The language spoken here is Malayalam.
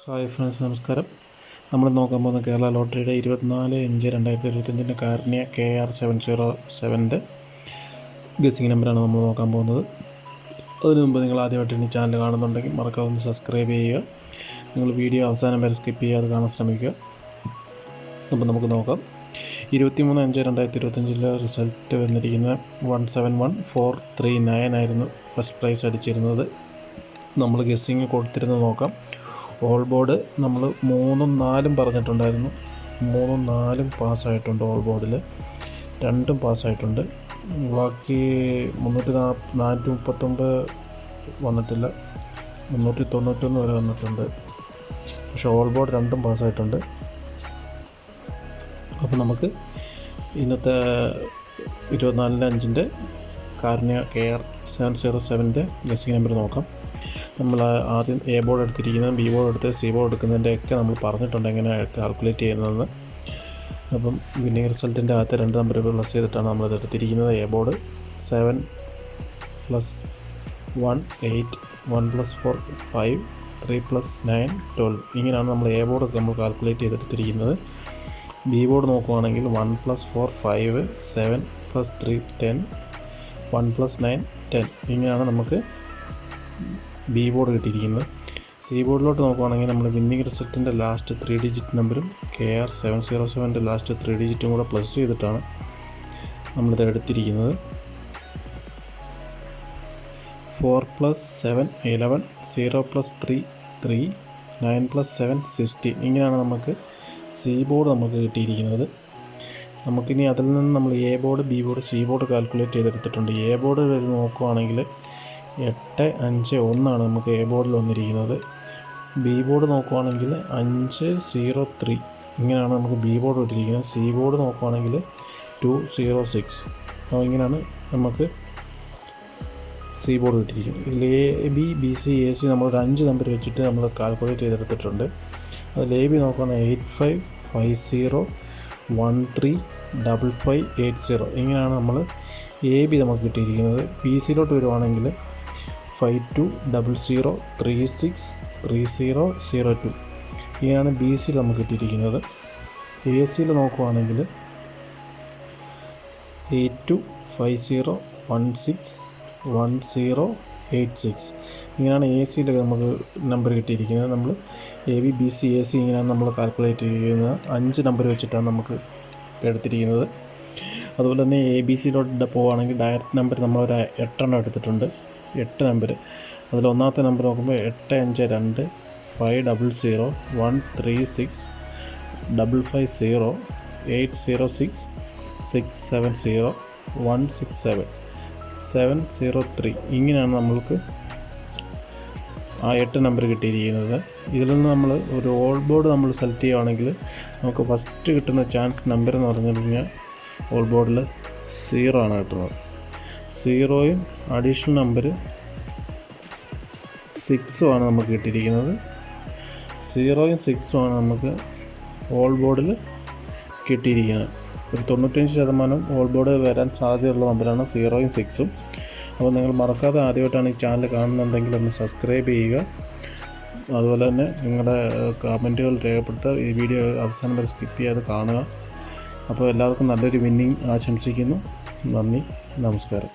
ഹായ് ഫ്രണ്ട്സ്, നമസ്കാരം. നമ്മൾ നോക്കാൻ പോകുന്ന കേരള ലോട്ടറിയുടെ 24/5/2025 കാർണിയ KR 707 ഗസിങ് നമ്പറാണ് നമ്മൾ നോക്കാൻ പോകുന്നത്. അതിനു മുമ്പ് നിങ്ങൾ ആദ്യമായിട്ട് ഈ ചാനൽ കാണുന്നുണ്ടെങ്കിൽ മറക്കാതെ ഒന്ന് സബ്സ്ക്രൈബ് ചെയ്യുക. നിങ്ങൾ വീഡിയോ അവസാനം വരെ സ്കിപ്പ് ചെയ്യാതെ കാണാൻ ശ്രമിക്കുക. അപ്പോൾ നമുക്ക് നോക്കാം. 23/5/2025 റിസൾട്ട് വന്നിരിക്കുന്ന 171439 ആയിരുന്നു ഫസ്റ്റ് പ്രൈസ് അടിച്ചിരുന്നത്. നമ്മൾ ഗസ്സിങ് കൊടുത്തിരുന്നത് നോക്കാം. ഓൾ ബോർഡ് നമ്മൾ 3ഉം 4ഉം പറഞ്ഞിട്ടുണ്ടായിരുന്നു. 3ഉം 4ഉം പാസ്സായിട്ടുണ്ട്. ഓൾ ബോർഡിൽ 2ഉം പാസ്സായിട്ടുണ്ട്. ബാക്കി 439 വന്നിട്ടില്ല, 391 വരെ വന്നിട്ടുണ്ട്. പക്ഷേ ഓൾ ബോർഡ് 2ഉം പാസ്സായിട്ടുണ്ട്. അപ്പോൾ നമുക്ക് ഇന്നത്തെ 24/5 കാർണിയ KR 707 ഗസ്സിങ് നമ്പർ നോക്കാം. നമ്മൾ ആദ്യം എ ബോർഡ് എടുത്തിരിക്കുന്നത്, ബി ബോർഡ് എടുത്ത് സി ബോർഡ് എടുക്കുന്നതിൻ്റെയൊക്കെ നമ്മൾ പറഞ്ഞിട്ടുണ്ട് എങ്ങനെ കാൽക്കുലേറ്റ് ചെയ്യുന്നതെന്ന്. അപ്പം വിന്നിങ് റിസൾട്ടിൻ്റെ അകത്ത് 2 നമ്പർ പ്ലസ് ചെയ്തിട്ടാണ് നമ്മളത് എടുത്തിരിക്കുന്നത്. A board 7 + 1 8, 1 + 4 5, 3 + 9 12. ഇങ്ങനെയാണ് നമ്മൾ എ ബോർഡ് നമ്മൾ കാൽക്കുലേറ്റ് ചെയ്തെടുത്തിരിക്കുന്നത്. ബി ബോർഡ് നോക്കുവാണെങ്കിൽ 1 + 4 5, 7 + 3 10, 1 + 9 10. ഇങ്ങനെയാണ് നമുക്ക് ബി ബോർഡ് കിട്ടിയിരിക്കുന്നത്. സി ബോർഡിലോട്ട് നോക്കുവാണെങ്കിൽ നമ്മൾ വിന്നിങ് റിസൾട്ടിൻ്റെ ലാസ്റ്റ് 3 ഡിജിറ്റ് നമ്പറും KR 707 ലാസ്റ്റ് 3 ഡിജിറ്റും കൂടെ പ്ലസ് ചെയ്തിട്ടാണ് നമ്മളിത് എടുത്തിരിക്കുന്നത്. 4 + 7 11, 0 + 3 3, 9 + 7 16. ഇങ്ങനെയാണ് നമുക്ക് സി ബോർഡ് നമുക്ക് കിട്ടിയിരിക്കുന്നത്. നമുക്കിനി അതിൽ നിന്ന് നമ്മൾ A board, B board, C board calculate ചെയ്തെടുത്തിട്ടുണ്ട്. എ ബോർഡ് നോക്കുവാണെങ്കിൽ 851 നമുക്ക് എ ബോർഡിൽ വന്നിരിക്കുന്നത്. ബി ബോർഡ് നോക്കുവാണെങ്കിൽ 503. ഇങ്ങനെയാണ് നമുക്ക് ബി ബോർഡ് കിട്ടിയിരിക്കുന്നത്. സി ബോർഡ് നോക്കുവാണെങ്കിൽ 206. അപ്പോൾ ഇങ്ങനെയാണ് നമുക്ക് സി ബോർഡ് കിട്ടിയിരിക്കുന്നത്. ഇതിൽ A B B C A C നമ്മളൊരു 5 നമ്പർ വെച്ചിട്ട് നമ്മൾ കാൽക്കുലേറ്റ് ചെയ്തെടുത്തിട്ടുണ്ട്. അതിൽ എ ബി നോക്കുകയാണെങ്കിൽ 8550135580. ഇങ്ങനെയാണ് നമ്മൾ എ ബി നമുക്ക് കിട്ടിയിരിക്കുന്നത്. ബി സിയിലോട്ട് വരുവാണെങ്കിൽ 5200363002. ഇങ്ങനെയാണ് ബി സിയിൽ നമുക്ക് കിട്ടിയിരിക്കുന്നത്. എ സിയിൽ നോക്കുവാണെങ്കിൽ 8250161086. ഇങ്ങനെയാണ് എ സിയിൽ നമുക്ക് നമ്പർ കിട്ടിയിരിക്കുന്നത്. നമ്മൾ A B B C A C ഇങ്ങനെയാണ് നമ്മൾ കാൽക്കുലേറ്റ് ചെയ്യുന്നത്. 5 നമ്പർ വെച്ചിട്ടാണ് നമുക്ക് എടുത്തിരിക്കുന്നത്. അതുപോലെ തന്നെ എ ബി സിയിലോട്ട് പോവുകയാണെങ്കിൽ ഡയറക്റ്റ് നമ്പർ നമ്മളൊരു 8 എണ്ണം എടുത്തിട്ടുണ്ട്. 8 നമ്പർ. അതിൽ ഒന്നാമത്തെ നമ്പർ നോക്കുമ്പോൾ 852 500 136 550 806 670 167 703. ഇങ്ങനെയാണ് നമ്മൾക്ക് ആ 8 നമ്പർ കിട്ടിയിരിക്കുന്നത്. ഇതിൽ നിന്ന് നമ്മൾ ഒരു ഓൾ ബോർഡ് നമ്മൾ സെലക്ട് ചെയ്യുകയാണെങ്കിൽ നമുക്ക് ഫസ്റ്റ് കിട്ടുന്ന ചാൻസ് നമ്പർ എന്ന് പറഞ്ഞു കഴിഞ്ഞാൽ ഓൾ ബോർഡിൽ 0 ആണ് കിട്ടുന്നത്. 0യും അഡീഷണൽ നമ്പർ 6ഉം ആണ് നമുക്ക് കിട്ടിയിരിക്കുന്നത്. 0യും 6ഉം ആണ് നമുക്ക് ഓൾ ബോർഡിൽ കിട്ടിയിരിക്കുന്നത്. ഒരു 95% ഓൾ ബോർഡ് വരാൻ സാധ്യതയുള്ള നമ്പറാണ് 0യും 6ഉം. അപ്പോൾ നിങ്ങൾ മറക്കാതെ ആദ്യമായിട്ടാണ് ഈ ചാനൽ കാണുന്നുണ്ടെങ്കിൽ ഒന്ന് സബ്സ്ക്രൈബ് ചെയ്യുക. അതുപോലെ തന്നെ നിങ്ങളുടെ കമൻറ്റുകൾ രേഖപ്പെടുത്തുക. ഈ വീഡിയോ അവസാനം വരെ സ്കിപ്പ് ചെയ്യാതെ കാണുക. അപ്പോൾ എല്ലാവർക്കും നല്ലൊരു വിന്നിങ് ആശംസിക്കുന്നു. നന്ദി, നമസ്കാരം.